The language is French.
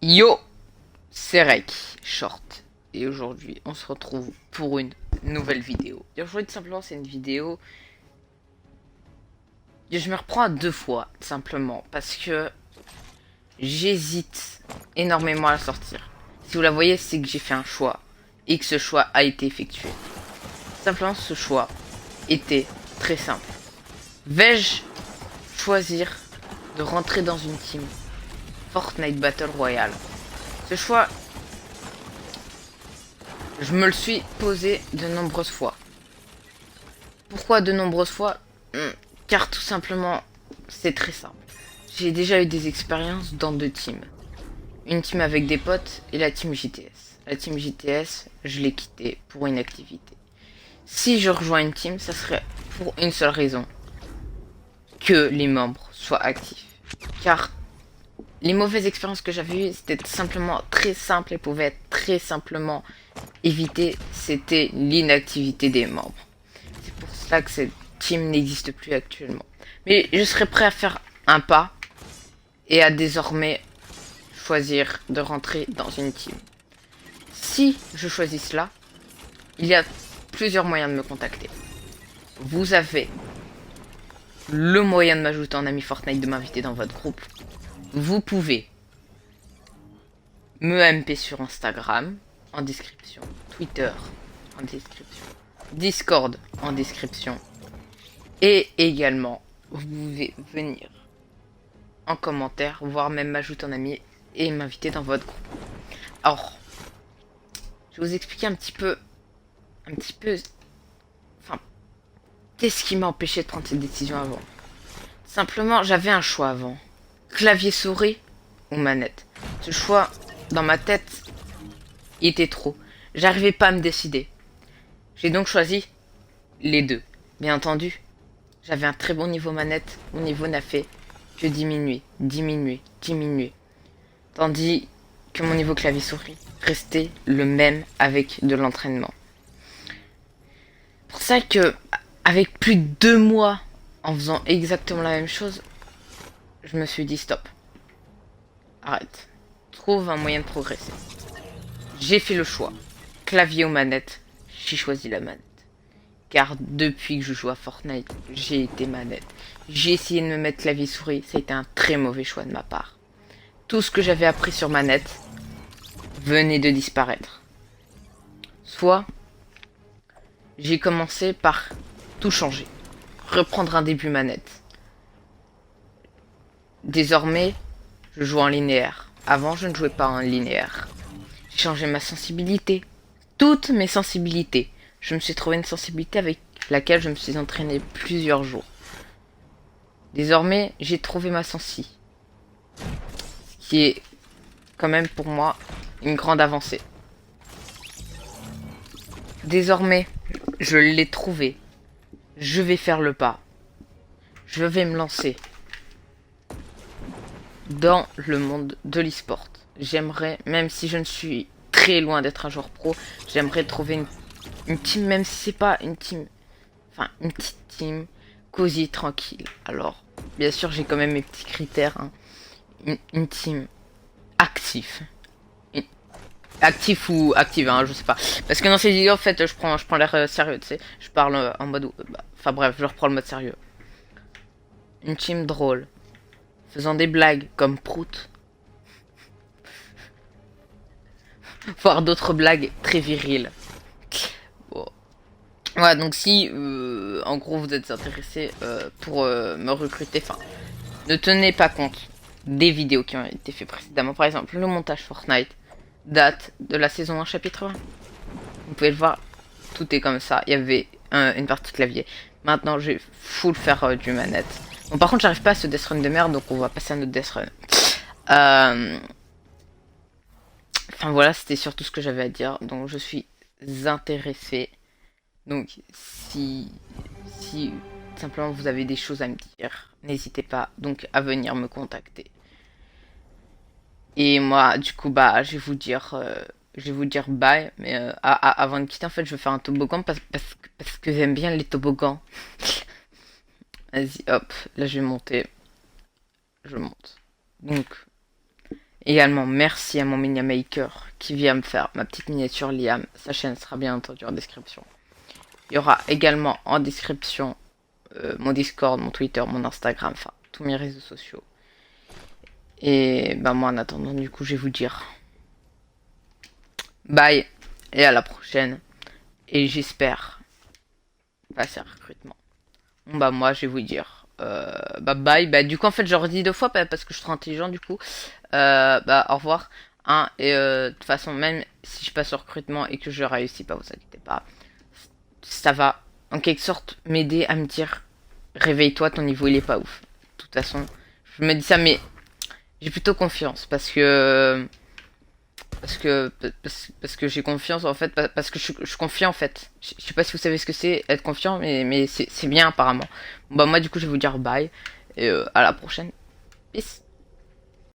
Yo, c'est Rek, Short. Et aujourd'hui, on se retrouve pour une nouvelle vidéo. Et aujourd'hui, tout simplement, c'est une vidéo. Je me reprends à deux fois, tout simplement, parce que j'hésite énormément à la sortir. Si vous la voyez, c'est que j'ai fait un choix. Et que ce choix a été effectué. Simplement, ce choix était très simple. Vais-je choisir de rentrer dans une team Fortnite Battle Royale? Ce choix, je me le suis posé de nombreuses fois. Pourquoi de nombreuses fois? Car tout simplement, c'est très simple. J'ai déjà eu des expériences dans deux teams. Une team avec des potes et la team JTS. La team JTS, je l'ai quittée pour une activité. Si je rejoins une team, ça serait pour une seule raison. Que les membres soient actifs. Car les mauvaises expériences que j'avais eues, c'était simplement très simple et pouvaient être très simplement évitées. C'était l'inactivité des membres. C'est pour cela que cette team n'existe plus actuellement. Mais je serais prêt à faire un pas et à désormais choisir de rentrer dans une team. Si je choisis cela, il y a plusieurs moyens de me contacter. Vous avez le moyen de m'ajouter en ami Fortnite, de m'inviter dans votre groupe. Vous pouvez me MP sur Instagram en description, Twitter en description, Discord en description. Et également, vous pouvez venir en commentaire, voire même m'ajouter en ami et m'inviter dans votre groupe. Alors, je vais vous expliquer un petit peu, enfin, qu'est-ce qui m'a empêché de prendre cette décision avant. Simplement, j'avais un choix avant. Clavier souris ou manette. Ce choix, dans ma tête, il était trop. J'arrivais pas à me décider. J'ai donc choisi les deux. Bien entendu, j'avais un très bon niveau manette. Mon niveau n'a fait que diminuer, diminuer, diminuer. Tandis que mon niveau clavier-souris restait le même avec de l'entraînement. Pour ça que, avec plus de 2 mois en faisant exactement la même chose, je me suis dit stop. Arrête. Trouve un moyen de progresser. J'ai fait le choix. Clavier ou manette, j'ai choisi la manette. Car depuis que je joue à Fortnite, j'ai été manette. J'ai essayé de me mettre clavier-souris, ça a été un très mauvais choix de ma part. Tout ce que j'avais appris sur manette venait de disparaître. Soit j'ai commencé par tout changer, reprendre un début manette. Désormais, je joue en linéaire. Avant, je ne jouais pas en linéaire. J'ai changé ma sensibilité. Toutes mes sensibilités. Je me suis trouvé une sensibilité avec laquelle je me suis entraîné plusieurs jours. Désormais, j'ai trouvé ma sensi. Ce qui est quand même pour moi une grande avancée. Désormais, je l'ai trouvé. Je vais faire le pas. Je vais me lancer dans le monde de l'e-sport. J'aimerais, même si je ne suis très loin d'être un joueur pro, j'aimerais trouver une team, même si c'est pas une team, enfin une petite team, cosy, tranquille. Alors, bien sûr, j'ai quand même mes petits critères. Hein. Une team active. Actif ou active, hein, je sais pas. Parce que dans ces vidéos, en fait, je prends l'air sérieux, tu sais. Je parle en mode... Enfin bref, je reprends le mode sérieux. Une team drôle. Faisant des blagues comme Prout. Voire d'autres blagues très viriles. Bon. Voilà, donc si, en gros, vous êtes intéressé pour me recruter, enfin, ne tenez pas compte des vidéos qui ont été faites précédemment. Par exemple, le montage Fortnite date de la saison 1, chapitre 1. Vous pouvez le voir, tout est comme ça. Il y avait une partie clavier. Maintenant, je vais full faire du manette. Bon, par contre, j'arrive pas à ce death run de merde, donc on va passer à notre death run. Enfin voilà, c'était surtout ce que j'avais à dire. Donc je suis intéressé. Donc si simplement vous avez des choses à me dire, n'hésitez pas donc à venir me contacter. Et moi, du coup, bah, je vais vous dire bye. Mais avant de quitter, en fait, je vais faire un toboggan parce que j'aime bien les toboggans. Vas-y, hop, là je vais monter. Je monte. Donc, Également, merci à mon Miniamaker qui vient me faire ma petite miniature Liam. Sa chaîne sera bien entendu en description. Il y aura également en description mon Discord, mon Twitter, mon Instagram, enfin tous mes réseaux sociaux. Et bah moi en attendant du coup je vais vous dire bye et à la prochaine. Et j'espère passer un recrutement. Bon bah moi je vais vous dire bah bye. Bah du coup en fait je redis deux fois parce que je suis trop intelligent du coup. Bah au revoir. Hein, et de toute façon même si je passe au recrutement et que je réussis pas, vous inquiétez pas. Ça va en quelque sorte m'aider à me dire réveille-toi, ton niveau il est pas ouf. De toute façon, je me dis ça mais j'ai plutôt confiance parce que j'ai confiance en fait parce que je suis confiant en fait. Je sais pas si vous savez ce que c'est être confiant mais c'est bien apparemment. Bon, bah moi du coup je vais vous dire bye et à la prochaine. Peace.